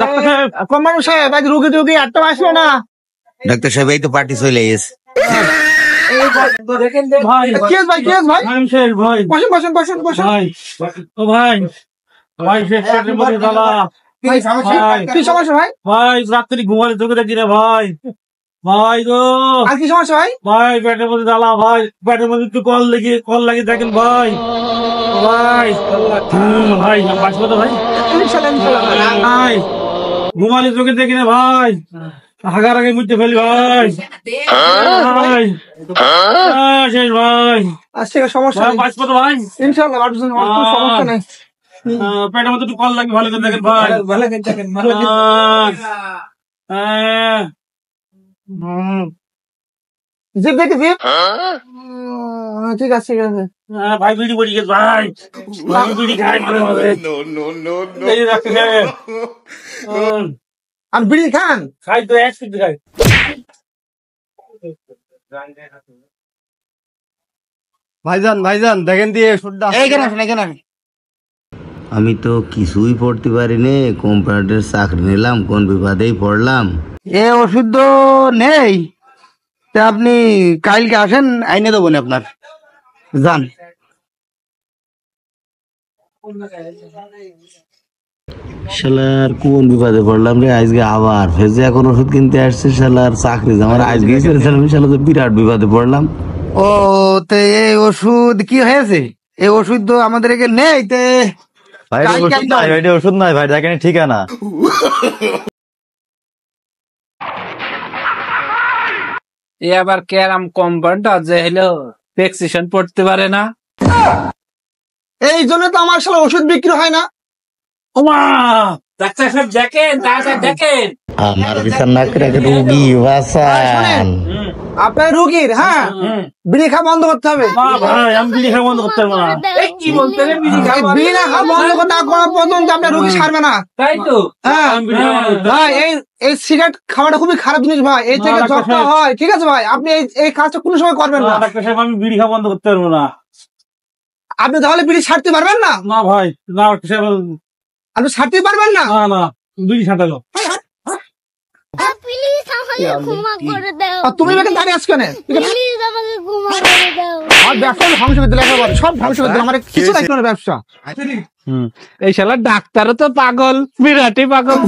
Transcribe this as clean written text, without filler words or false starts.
Doctor সাহেব, কমানো সাহেব, আজ রুগী টুগী একটা আসলো না। ডাক্তার সাহেব এই তো পার্টি চলে গেছে। ভাই বসেন বসেন বসেন বসেন। ভাই শেষ পেটের মধ্যে জ্বালা। কি সমস্যা ভাই? ভাই রাত্রি ঘুমালে চোখে দেখি না ভাই। ভাই গো, আর কি সমস্যা ভাই? ভাই পেটের মধ্যে জ্বালা ভাই, পেটের মধ্যে একটু কল লাগিয়ে দেখেন ভাই। ভাই ভাই বাঁচবো তো ভাই? ভাই ঘুমালে চোখে দেখি না ভাই, হাগার আগে মুছতে ফেলি ভাই। ভাই শেষ ভাই। আচ্ছা সমস্যা নেই, বাঁচবো তো ভাই? ইনশাআল্লাহ বাঁচবেন, কোনো সমস্যা নেই। পেটের মধ্যে একটু কল লাগে, ভালো করে দেখেন ভাই। ভালো করে দেখেন। জিপ দেখে জিপ। ঠিক আছে ঠিক আছে। ভাই বিড়ি পড়ে গেছে ভাই, আমি বিড়ি খাই মাঝে মাঝে। এই যে ডাক্তার সাহেব, আর বিড়ি খান? খাই তো এক সিট খাই। ভাইজান দেখেন দিয়ে ওষুধটা। আমি তো কিছুই পড়তে পারিনি, কম্পাউন্ডারের চাকরি নিলাম, কোন বিবাদেই পড়লাম। এ ওষুধ তো নেই, তা আপনি কালকে আসেন, আইনে দেবো না আপনার। যান। শালার কোন বিপদে পড়লাম রে আজকে, আবার ফেজে এখন ওষুধ কিনতে আসছে। শালার চাকরি আমার আজকে ছেড়েছিলাম, শালা তো বিরাট বিপদে পড়লাম। ও তে এই ওষুধ কি হয়েছে? এই ওষুধ তো আমাদের এখানে নেই। তে ভাই ওষুধ নাই ভাই, দেখেন ঠিকানা। এ আবার ক্যারাম কম্পাউন্ডার যে হলো প্রেসক্রিপশন পড়তে পারে না। এই জন্য তো আমার সাথে ওষুধ বিক্রি হয় না। ওমা ডাক্তার সাহেব দেখেন, তাড়াতাড়ি দেখেন। আমার বিছানা করে রুগী বাঁচান। আপনার রুগীর বিড়ি খাওয়া বন্ধ করতে হবে। ভাই আমি বিড়ি খাওয়া বন্ধ করতে পারবো না। কি বলতে বিড়ি না খাওয়া বন্ধ না করা পর্যন্ত আপনার রুগী সারবে না। তাই তো। হ্যাঁ ভাই, এই সিগারেট খাওয়াটা খুবই খারাপ জিনিস ভাই, এই থেকে যক্ষা হয়। ঠিক আছে ভাই, আপনি এই কাজটা কোনো সময় করবেন না। ডাক্তার সাহেব আমি বিড়ি খাওয়া বন্ধ করতে পারবো না। আপনি তাহলে বিড়ি ছাড়তে পারবেন না? না ভাই না, ডাক্তার সাহেব আপনি ছাড়তে পারবেন না? না না, বিড়ি ছাড়ালো। প্লিজ আমাকে ক্ষমা করে দাও। আর তুমি এখানে দাঁড়িয়ে আছো কেন? প্লিজ আমাকে ক্ষমা করে দাও। আর ব্যবসা ধ্বংস করে দিলে একেবারে, সব ধ্বংস করে দিলে। আমার কিছু লাগবে না ব্যবসা। এই শালা ডাক্তারও তো পাগল, বিরাটই পাগল।